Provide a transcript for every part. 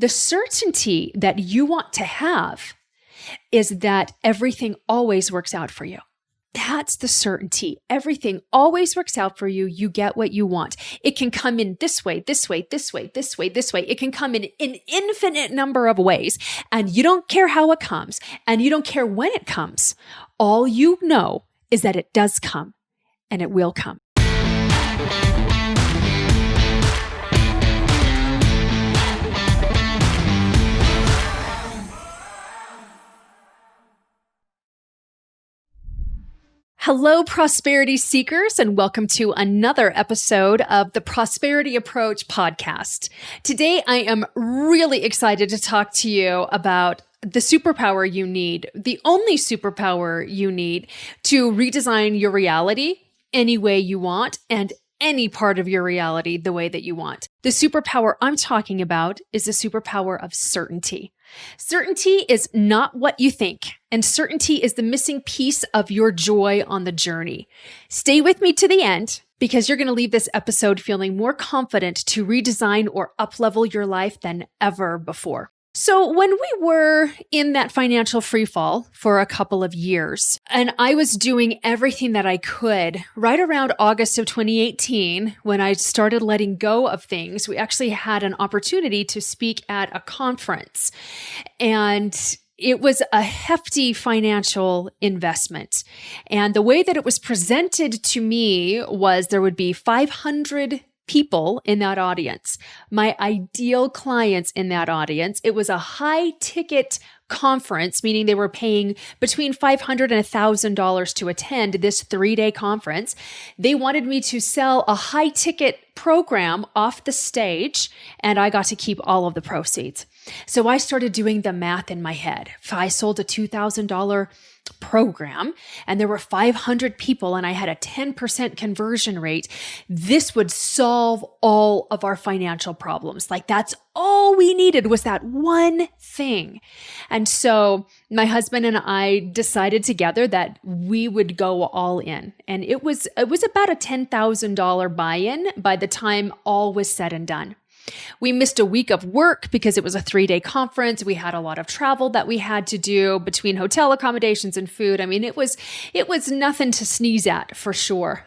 The certainty that you want to have is that everything always works out for you. That's the certainty. Everything always works out for you. You get what you want. It can come in this way, this way, this way, this way, this way. It can come in an infinite number of ways, and you don't care how it comes, and you don't care when it comes. All you know is that it does come, and it will come. Hello, prosperity seekers, and welcome to another episode of the Prosperity Approach podcast. Today, I am really excited to talk to you about the superpower you need, the only superpower you need to redesign your reality any way you want and any part of your reality the way that you want. The superpower I'm talking about is the superpower of certainty. Certainty is not what you think, and certainty is the missing piece of your joy on the journey. Stay with me to the end because you're going to leave this episode feeling more confident to redesign or uplevel your life than ever before. So when we were in that financial freefall for a couple of years, and I was doing everything that I could, right around August of 2018, when I started letting go of things, we actually had an opportunity to speak at a conference. And it was a hefty financial investment. And the way that it was presented to me was there would be 500 people in that audience, my ideal clients in that audience. It was a high ticket conference, meaning they were paying between $500 and $1,000 to attend this 3-day conference. They wanted me to sell a high ticket program off the stage, and I got to keep all of the proceeds. So I started doing the math in my head. If I sold a $2,000 program and there were 500 people and I had a 10% conversion rate, this would solve all of our financial problems. Like that's all we needed was that one thing. And so my husband and I decided together that we would go all in. And it was about a $10,000 buy-in by the time all was said and done. We missed a week of work because it was a 3-day conference. We had a lot of travel that we had to do between hotel accommodations and food. I mean, it was nothing to sneeze at for sure.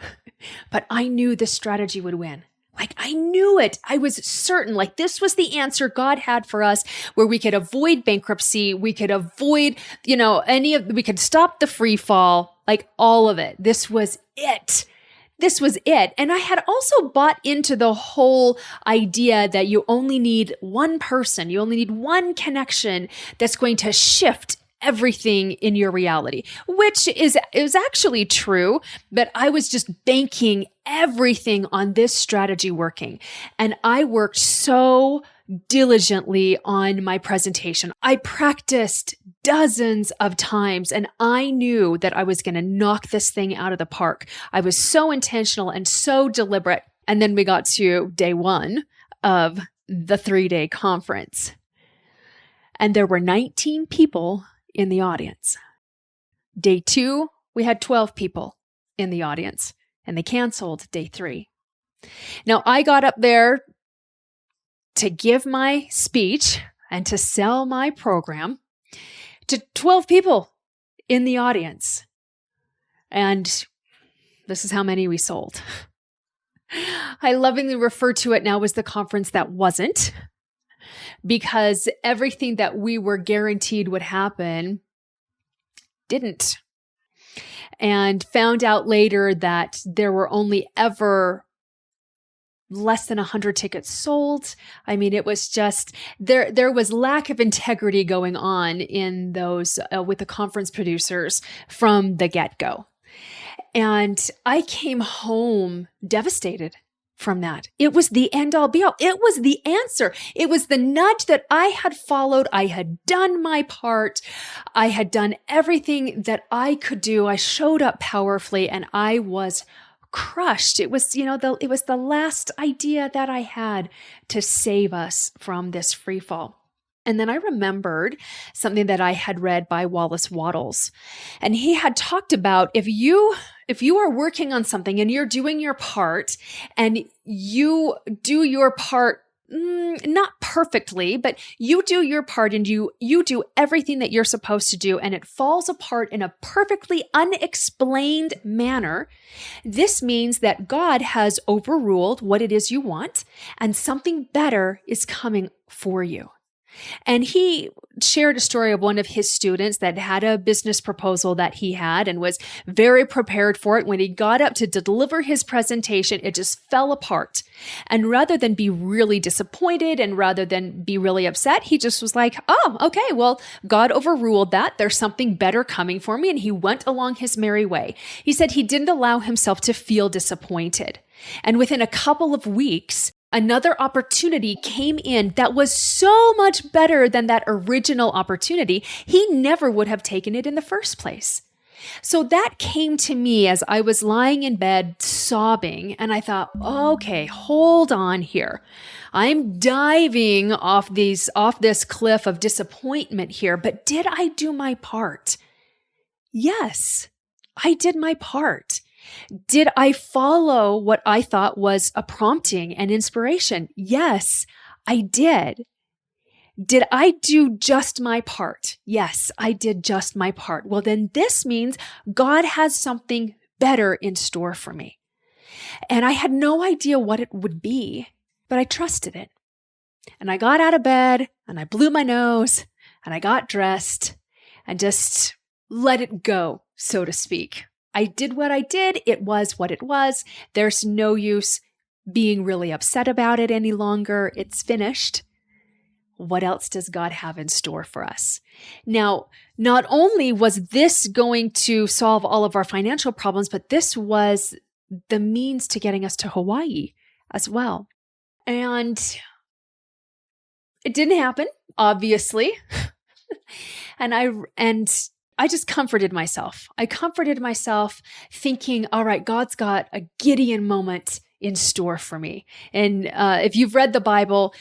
But I knew this strategy would win. Like I knew it. I was certain like this was the answer God had for us where we could avoid bankruptcy. We could avoid, we could stop the free fall, like all of it. This was it. This was it. And I had also bought into the whole idea that you only need one person, you only need one connection that's going to shift everything in your reality, which is actually true, but I was just banking everything on this strategy working. And I worked so diligently on my presentation. I practiced dozens of times and I knew that I was going to knock this thing out of the park. I was so intentional and so deliberate. And then we got to day 1 of the 3-day conference. And there were 19 people in the audience. Day 2, we had 12 people in the audience and they canceled day 3. Now I got up there to give my speech and to sell my program to 12 people in the audience. And this is how many we sold. I lovingly refer to it now as the conference that wasn't, because everything that we were guaranteed would happen didn't. And found out later that there were only ever less than 100 tickets sold. I mean, it was just, there was lack of integrity going on in those, with the conference producers from the get-go. And I came home devastated from that. It was the end all be all. It was the answer. It was the nudge that I had followed. I had done my part. I had done everything that I could do. I showed up powerfully and I was crushed. It was, it was the last idea that I had to save us from this free fall. And then I remembered something that I had read by Wallace Wattles. And he had talked about if you are working on something and you're doing your part and you do your part not perfectly, but you do your part and you do everything that you're supposed to do, and it falls apart in a perfectly unexplained manner, this means that God has overruled what it is you want and something better is coming for you. And he shared a story of one of his students that had a business proposal that he had and was very prepared for it. When he got up to deliver his presentation, it just fell apart. And rather than be really disappointed and rather than be really upset, he just was like, oh, okay, well, God overruled that. There's something better coming for me. And he went along his merry way. He said he didn't allow himself to feel disappointed. And within a couple of weeks, another opportunity came in that was so much better than that original opportunity. He never would have taken it in the first place. So that came to me as I was lying in bed sobbing, and I thought, okay, hold on here. I'm diving off this cliff of disappointment here, but did I do my part? Yes, I did my part. Did I follow what I thought was a prompting and inspiration? Yes, I did. Did I do just my part? Yes, I did just my part. Well, then this means God has something better in store for me. And I had no idea what it would be, but I trusted it. And I got out of bed and I blew my nose and I got dressed and just let it go, so to speak. I did what I did. It was what it was. There's no use being really upset about it any longer. It's finished. What else does God have in store for us? Now, not only was this going to solve all of our financial problems, but this was the means to getting us to Hawaii as well. And it didn't happen, obviously. And I just comforted myself. I comforted myself thinking, all right, God's got a Gideon moment in store for me. And if you've read the Bible,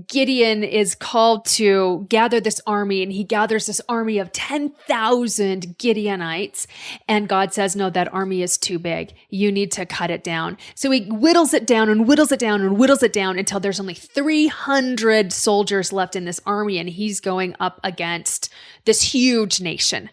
Gideon is called to gather this army, and he gathers this army of 10,000 Gideonites. And God says, no, that army is too big. You need to cut it down. So he whittles it down and whittles it down and whittles it down until there's only 300 soldiers left in this army. And he's going up against this huge nation.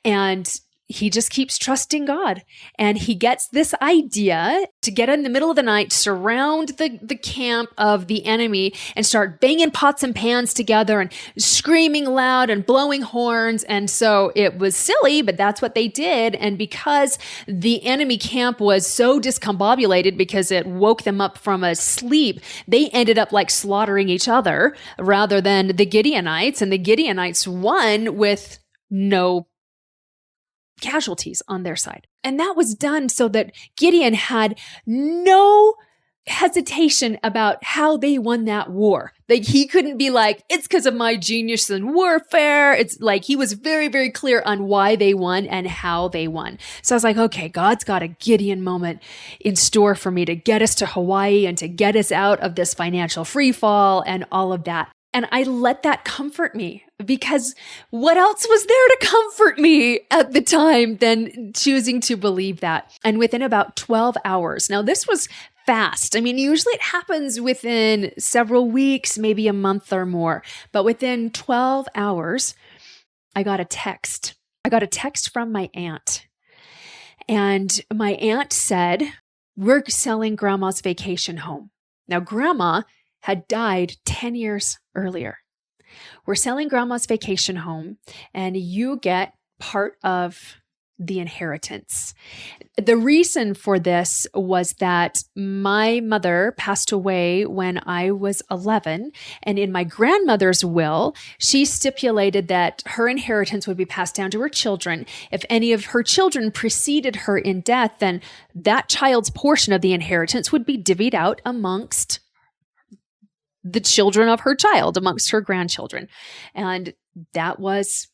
And he just keeps trusting God. And he gets this idea to get in the middle of the night, surround the camp of the enemy, and start banging pots and pans together and screaming loud and blowing horns. And so it was silly, but that's what they did. And because the enemy camp was so discombobulated because it woke them up from a sleep, they ended up like slaughtering each other rather than the Gideonites. And the Gideonites won with no casualties on their side. And that was done so that Gideon had no hesitation about how they won that war. Like, he couldn't be like, it's because of my genius in warfare. It's like he was very, very clear on why they won and how they won. So I was like, okay, God's got a Gideon moment in store for me to get us to Hawaii and to get us out of this financial free fall and all of that. And I let that comfort me, because what else was there to comfort me at the time than choosing to believe that? And within about 12 hours, now this was fast. I mean, usually it happens within several weeks, maybe a month or more. But within 12 hours, I got a text. I got a text from my aunt. And my aunt said, we're selling Grandma's vacation home. Now, Grandma had died 10 years earlier. We're selling Grandma's vacation home, and you get part of the inheritance. The reason for this was that my mother passed away when I was 11, and in my grandmother's will, she stipulated that her inheritance would be passed down to her children. If any of her children preceded her in death, then that child's portion of the inheritance would be divvied out amongst the children of her child, amongst her grandchildren. And that was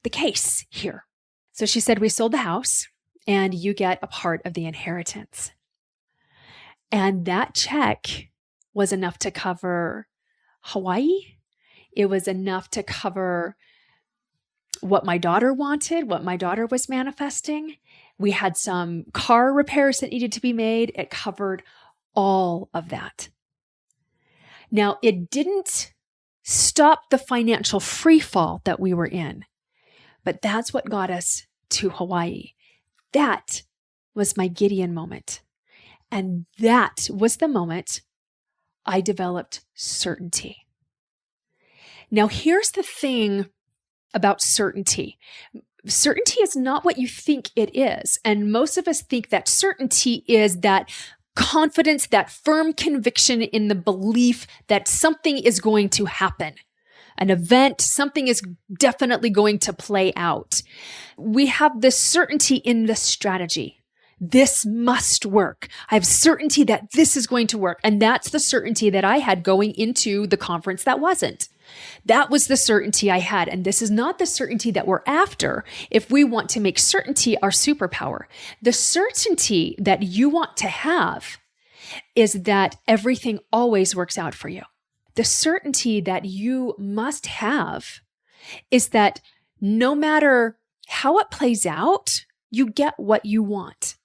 the case here. So she said, we sold the house and you get a part of the inheritance. And that check was enough to cover Hawaii. It was enough to cover what my daughter wanted, what my daughter was manifesting. We had some car repairs that needed to be made. It covered all of that. Now, it didn't stop the financial free fall that we were in, but that's what got us to Hawaii. That was my Gideon moment. And that was the moment I developed certainty. Now, here's the thing about certainty. Certainty is not what you think it is. And most of us think that certainty is that confidence, that firm conviction in the belief that something is going to happen. An event, something is definitely going to play out. We have this certainty in the strategy. This must work. I have certainty that this is going to work. And that's the certainty that I had going into the conference that wasn't. That was the certainty I had. And this is not the certainty that we're after if we want to make certainty our superpower. The certainty that you want to have is that everything always works out for you. The certainty that you must have is that no matter how it plays out, you get what you want.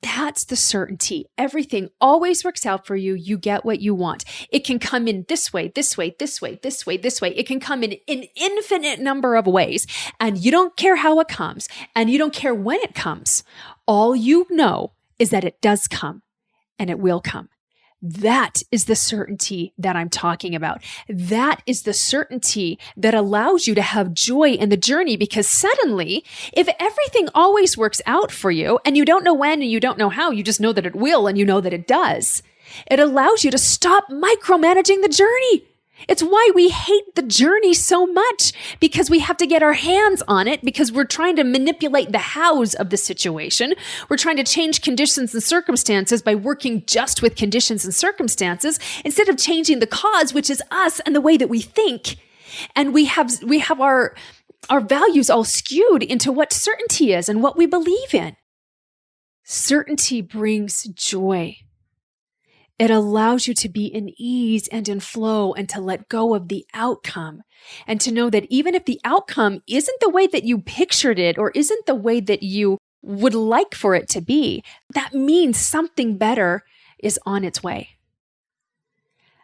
That's the certainty. Everything always works out for you. You get what you want. It can come in this way, this way, this way, this way, this way. It can come in an infinite number of ways. And you don't care how it comes. And you don't care when it comes. All you know is that it does come and it will come. That is the certainty that I'm talking about. That is the certainty that allows you to have joy in the journey, because suddenly, if everything always works out for you and you don't know when and you don't know how, you just know that it will and you know that it does, it allows you to stop micromanaging the journey. It's why we hate the journey so much, because we have to get our hands on it, because we're trying to manipulate the hows of the situation. We're trying to change conditions and circumstances by working just with conditions and circumstances instead of changing the cause, which is us and the way that we think. And we have our values all skewed into what certainty is and what we believe in. Certainty brings joy. It allows you to be in ease and in flow and to let go of the outcome, and to know that even if the outcome isn't the way that you pictured it or isn't the way that you would like for it to be, that means something better is on its way.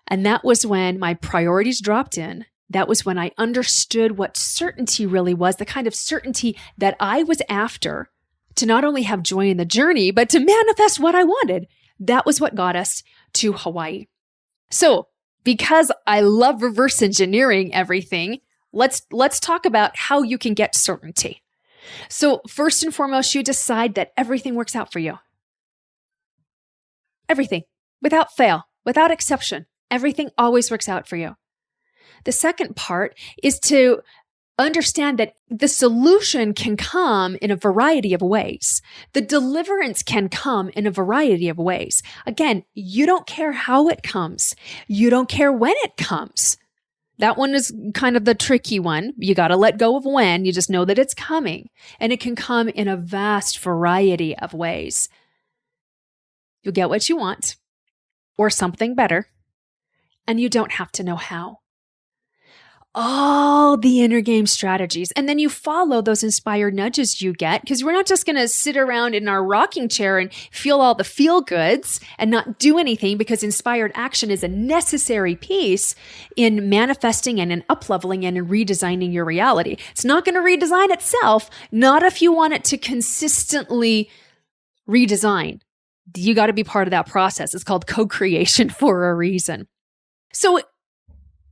And that was when my priorities dropped in. That was when I understood what certainty really was, the kind of certainty that I was after to not only have joy in the journey, but to manifest what I wanted. That was what got us to Hawaii. So, because I love reverse engineering everything, let's talk about how you can get certainty. So, first and foremost, you decide that everything works out for you. Everything, without fail, without exception, everything always works out for you. The second part is to understand that the solution can come in a variety of ways. The deliverance can come in a variety of ways. Again, you don't care how it comes. You don't care when it comes. That one is kind of the tricky one. You got to let go of when. You just know that it's coming. And it can come in a vast variety of ways. You'll get what you want or something better, and you don't have to know how. All the inner game strategies. And then you follow those inspired nudges you get, because we're not just going to sit around in our rocking chair and feel all the feel goods and not do anything, because inspired action is a necessary piece in manifesting and in up-leveling and in redesigning your reality. It's not going to redesign itself, not if you want it to consistently redesign. You got to be part of that process. It's called co-creation for a reason. So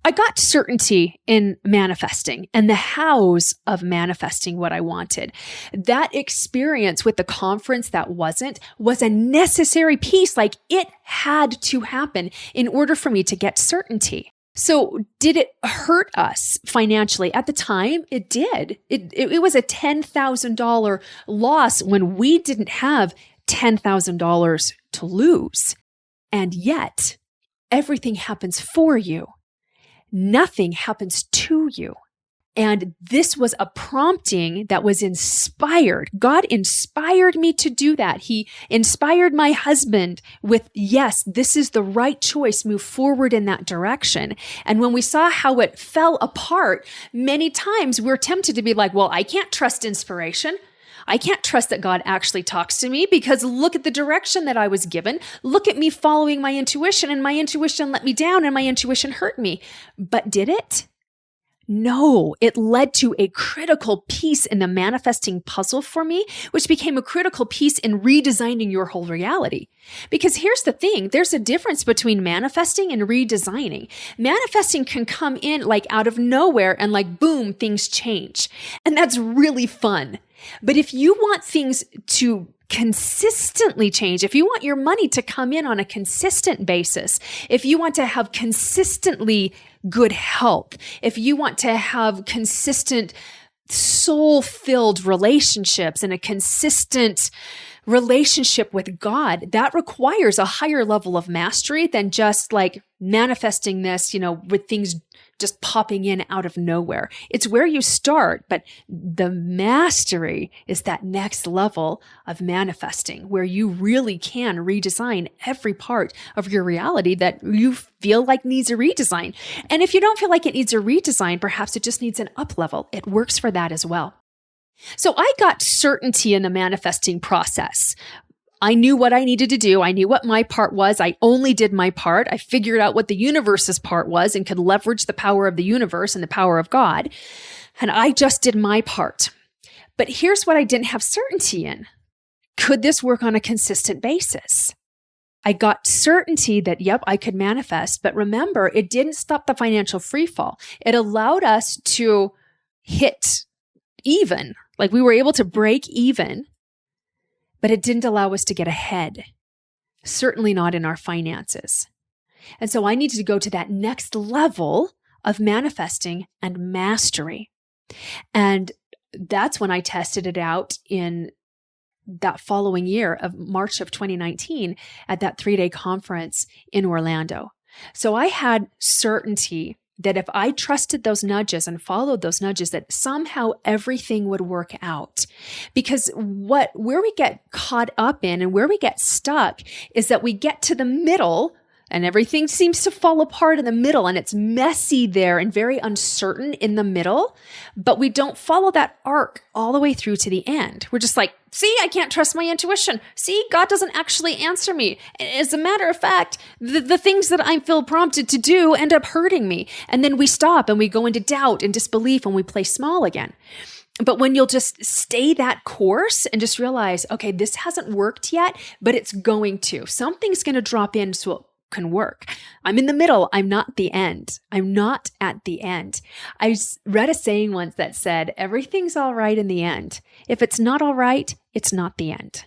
I got certainty in manifesting and the hows of manifesting what I wanted. That experience with the conference that was a necessary piece. Like, it had to happen in order for me to get certainty. So did it hurt us financially? At the time, it did. It was a $10,000 loss when we didn't have $10,000 to lose. And yet, everything happens for you. Nothing happens to you. And this was a prompting that was inspired. God inspired me to do that. He inspired my husband with, yes, this is the right choice. Move forward in that direction. And when we saw how it fell apart, many times we're tempted to be like, well, I can't trust inspiration. I can't trust that God actually talks to me because look at the direction that I was given. Look at me following my intuition, and my intuition let me down and my intuition hurt me. But did it? No, it led to a critical piece in the manifesting puzzle for me, which became a critical piece in redesigning your whole reality. Because here's the thing, there's a difference between manifesting and redesigning. Manifesting can come in like out of nowhere and like, boom, things change. And that's really fun. But if you want things to consistently change, if you want your money to come in on a consistent basis, if you want to have consistently good health, if you want to have consistent soul-filled relationships and a consistent relationship with God, that requires a higher level of mastery than just like manifesting this, with things just popping in out of nowhere. It's where you start, but the mastery is that next level of manifesting where you really can redesign every part of your reality that you feel like needs a redesign. And if you don't feel like it needs a redesign, perhaps it just needs an up level. It works for that as well. So I got certainty in the manifesting process. I knew what I needed to do. I knew what my part was. I only did my part. I figured out what the universe's part was and could leverage the power of the universe and the power of God. And I just did my part. But here's what I didn't have certainty in. Could this work on a consistent basis? I got certainty that, yep, I could manifest. But remember, it didn't stop the financial freefall. It allowed us to hit even. Like we were able to break even. But it didn't allow us to get ahead, certainly not in our finances. And so I needed to go to that next level of manifesting and mastery. And that's when I tested it out in that following year of March of 2019 at that 3-day conference in Orlando. So I had certainty that if I trusted those nudges and followed those nudges, that somehow everything would work out. Because where we get caught up in and where we get stuck is that we get to the middle and everything seems to fall apart in the middle and it's messy there and very uncertain in the middle, but we don't follow that arc all the way through to the end. We're just like, see, I can't trust my intuition. See, God doesn't actually answer me. As a matter of fact, the things that I feel prompted to do end up hurting me. And then we stop and we go into doubt and disbelief and we play small again. But when you'll just stay that course and just realize, okay, this hasn't worked yet, but it's going to. Something's going to drop in so it can work. I'm in the middle. I'm not the end. I'm not at the end. I read a saying once that said, everything's all right in the end. If it's not all right, it's not the end.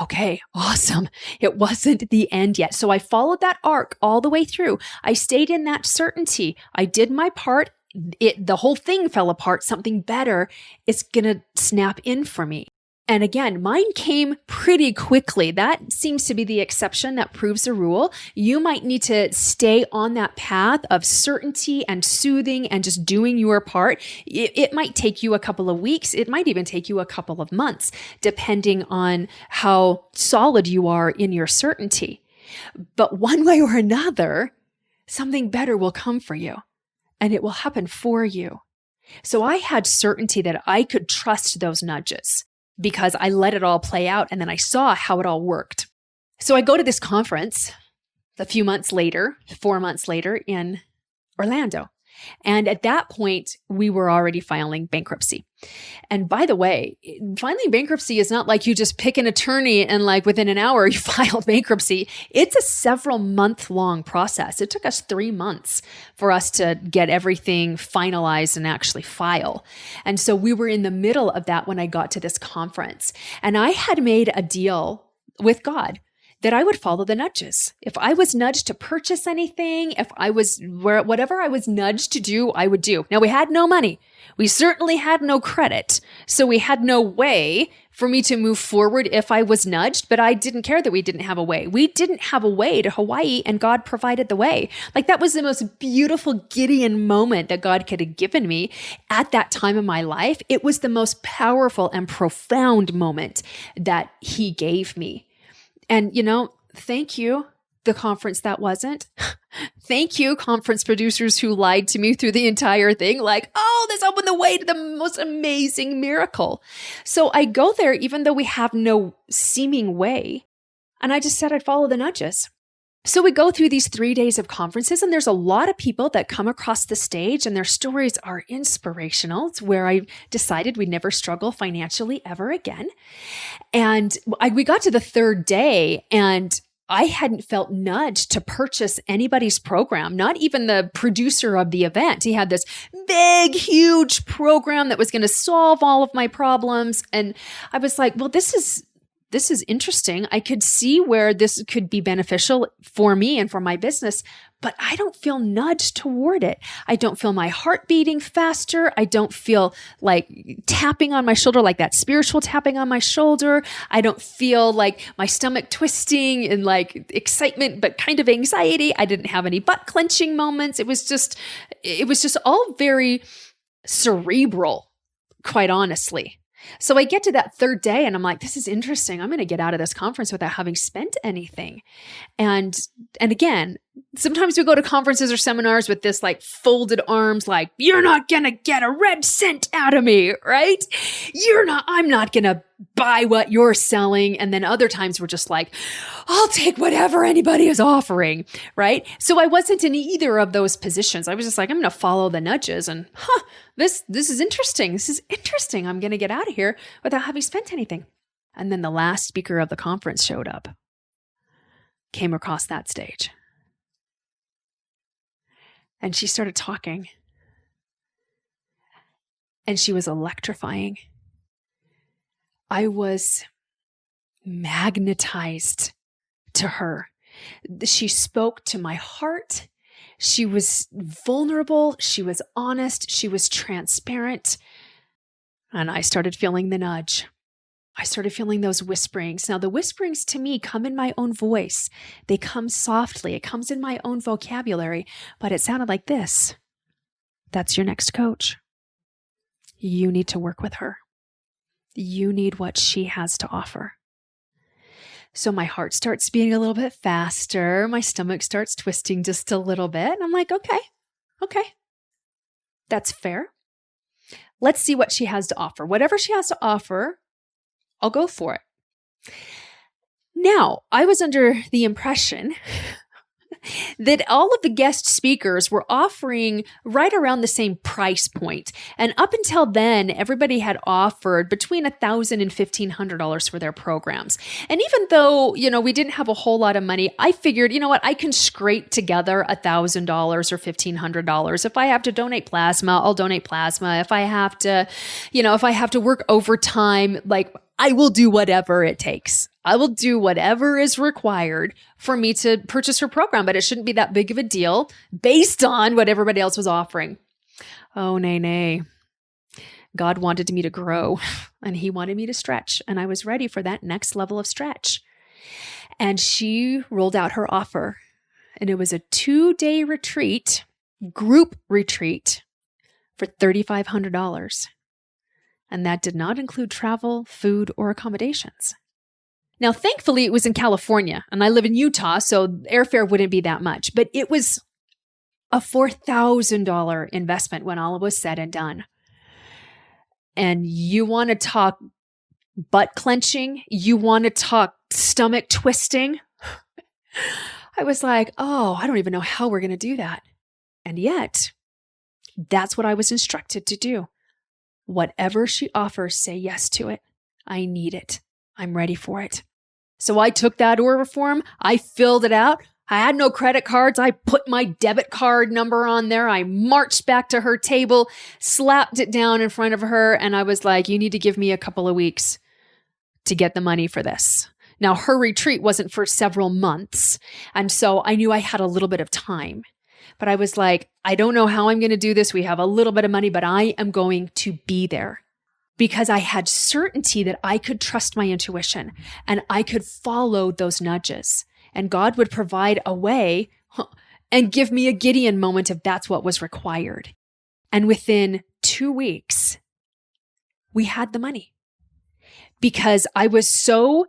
Okay, awesome. It wasn't the end yet. So I followed that arc all the way through. I stayed in that certainty. I did my part. The whole thing fell apart. Something better is going to snap in for me. And again, mine came pretty quickly. That seems to be the exception that proves the rule. You might need to stay on that path of certainty and soothing and just doing your part. It might take you a couple of weeks. It might even take you a couple of months, depending on how solid you are in your certainty. But one way or another, something better will come for you and it will happen for you. So I had certainty that I could trust those nudges, because I let it all play out and then I saw how it all worked. So I go to this conference a few months later, 4 months later in Orlando. And at that point, we were already filing bankruptcy. And by the way, filing bankruptcy is not like you just pick an attorney and like within an hour you filed bankruptcy. It's a several month long process. It took us 3 months for us to get everything finalized and actually file. And so we were in the middle of that when I got to this conference. And I had made a deal with God that I would follow the nudges. If I was nudged to purchase anything, whatever I was nudged to do, I would do. Now we had no money. We certainly had no credit. So we had no way for me to move forward if I was nudged, but I didn't care that we didn't have a way. We didn't have a way to Hawaii and God provided the way. Like that was the most beautiful Gideon moment that God could have given me at that time in my life. It was the most powerful and profound moment that He gave me. And, thank you. the conference that wasn't. Thank you, conference producers who lied to me through the entire thing. Like, oh, this opened the way to the most amazing miracle. So I go there even though we have no seeming way. And I just said I'd follow the nudges. So we go through these 3 days of conferences, and there's a lot of people that come across the stage and their stories are inspirational. It's where I decided we'd never struggle financially ever again. And we got to the third day, and I hadn't felt nudged to purchase anybody's program, not even the producer of the event. He had this big, huge program that was going to solve all of my problems. And I was like, well, this is interesting. I could see where this could be beneficial for me and for my business, but I don't feel nudged toward it. I don't feel my heart beating faster. I don't feel like tapping on my shoulder, like that spiritual tapping on my shoulder. I don't feel like my stomach twisting and like excitement, but kind of anxiety. I didn't have any butt clenching moments. It was just all very cerebral, quite honestly. So I get to that third day and I'm like, this is interesting. I'm going to get out of this conference without having spent anything. And again, sometimes we go to conferences or seminars with this like folded arms, like, you're not going to get a red cent out of me, right? I'm not going to buy what you're selling. And then other times we're just like, I'll take whatever anybody is offering, right? So I wasn't in either of those positions. I was just like, I'm going to follow the nudges and this is interesting. This is interesting. I'm going to get out of here without having spent anything. And then the last speaker of the conference showed up, came across that stage. And she started talking. And she was electrifying. I was magnetized to her. She spoke to my heart. She was vulnerable. She was honest. She was transparent. And I started feeling the nudge. I started feeling those whisperings. Now, the whisperings to me come in my own voice. They come softly. It comes in my own vocabulary, but it sounded like this. That's your next coach. You need to work with her. You need what she has to offer. So my heart starts beating a little bit faster. My stomach starts twisting just a little bit. And I'm like, okay, that's fair. Let's see what she has to offer. Whatever she has to offer, I'll go for it. Now, I was under the impression that all of the guest speakers were offering right around the same price point. And up until then, everybody had offered between $1,000 and $1,500 for their programs. And even though, we didn't have a whole lot of money, I figured, I can scrape together $1,000 or $1,500. If I have to donate plasma, I'll donate plasma. If I have to, work overtime, I will do whatever it takes. I will do whatever is required for me to purchase her program, but it shouldn't be that big of a deal based on what everybody else was offering. Oh, nay. God wanted me to grow and he wanted me to stretch, and I was ready for that next level of stretch. And she rolled out her offer, and it was a 2-day retreat, group retreat for $3,500. And that did not include travel, food, or accommodations. Now, thankfully, it was in California, and I live in Utah, so airfare wouldn't be that much. But it was a $4,000 investment when all was said and done. And you want to talk butt clenching? You want to talk stomach twisting? I was like, I don't even know how we're going to do that. And yet, that's what I was instructed to do. Whatever she offers, say yes to it. I need it. I'm ready for it. So I took that order form. I filled it out. I had no credit cards. I put my debit card number on there. I marched back to her table, slapped it down in front of her, and I was like, you need to give me a couple of weeks to get the money for this. Now, her retreat wasn't for several months, and so I knew I had a little bit of time. But I was like, I don't know how I'm going to do this. We have a little bit of money, but I am going to be there because I had certainty that I could trust my intuition and I could follow those nudges, and God would provide a way and give me a Gideon moment if that's what was required. And within 2 weeks, we had the money because I was so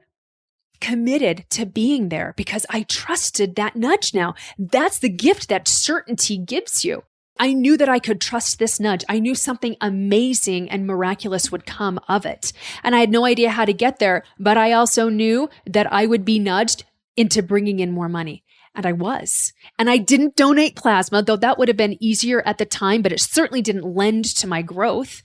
committed to being there because I trusted that nudge now. That's the gift that certainty gives you. I knew that I could trust this nudge. I knew something amazing and miraculous would come of it. And I had no idea how to get there, but I also knew that I would be nudged into bringing in more money. And I was. And I didn't donate plasma, though that would have been easier at the time, but it certainly didn't lend to my growth.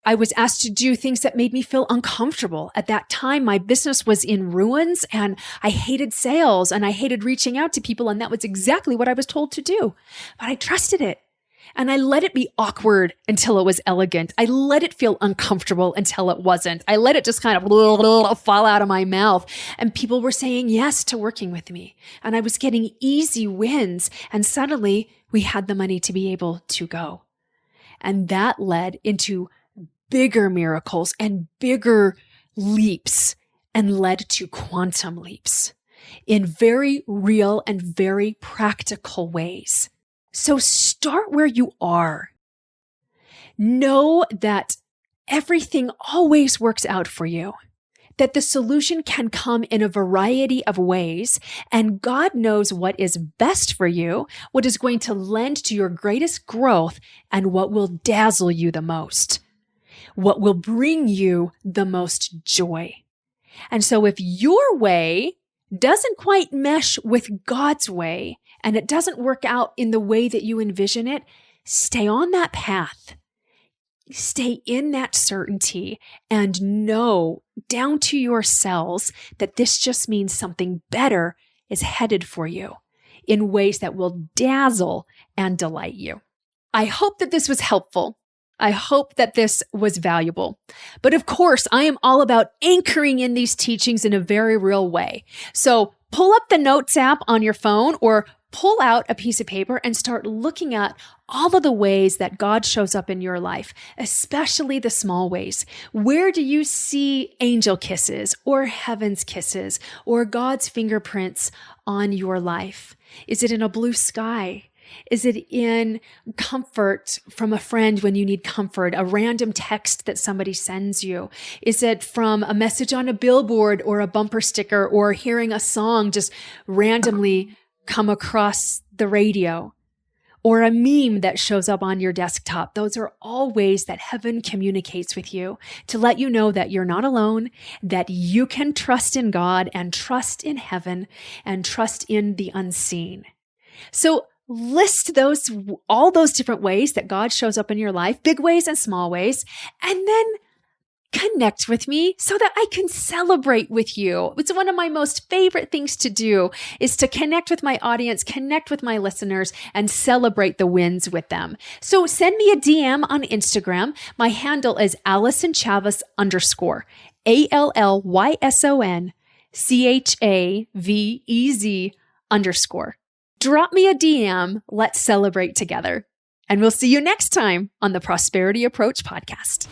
I was asked to do things that made me feel uncomfortable. At that time, my business was in ruins and I hated sales and I hated reaching out to people. And that was exactly what I was told to do. But I trusted it. And I let it be awkward until it was elegant. I let it feel uncomfortable until it wasn't. I let it just kind of fall out of my mouth. And people were saying yes to working with me. And I was getting easy wins. And suddenly we had the money to be able to go. And that led into bigger miracles and bigger leaps and led to quantum leaps in very real and very practical ways. So start where you are. Know that everything always works out for you, that the solution can come in a variety of ways, and God knows what is best for you, what is going to lend to your greatest growth, and what will dazzle you the most, what will bring you the most joy. And so if your way doesn't quite mesh with God's way, and it doesn't work out in the way that you envision it, stay on that path. Stay in that certainty and know down to your cells that this just means something better is headed for you in ways that will dazzle and delight you. I hope that this was helpful. I hope that this was valuable. But of course, I am all about anchoring in these teachings in a very real way. So pull up the Notes app on your phone or pull out a piece of paper and start looking at all of the ways that God shows up in your life, especially the small ways. Where do you see angel kisses or heaven's kisses or God's fingerprints on your life? Is it in a blue sky? Is it in comfort from a friend when you need comfort, a random text that somebody sends you? Is it from a message on a billboard or a bumper sticker or hearing a song just randomly come across the radio, or a meme that shows up on your desktop? Those are all ways that heaven communicates with you to let you know that you're not alone, that you can trust in God and trust in heaven and trust in the unseen. So list all those different ways that God shows up in your life, big ways and small ways, and then connect with me so that I can celebrate with you. It's one of my most favorite things to do is to connect with my audience, connect with my listeners, and celebrate the wins with them. So send me a DM on Instagram. My handle is Allyson Chavez _ ALLYSON CHAVEZ _ Drop me a DM. Let's celebrate together. And we'll see you next time on the Prosperity Approach podcast.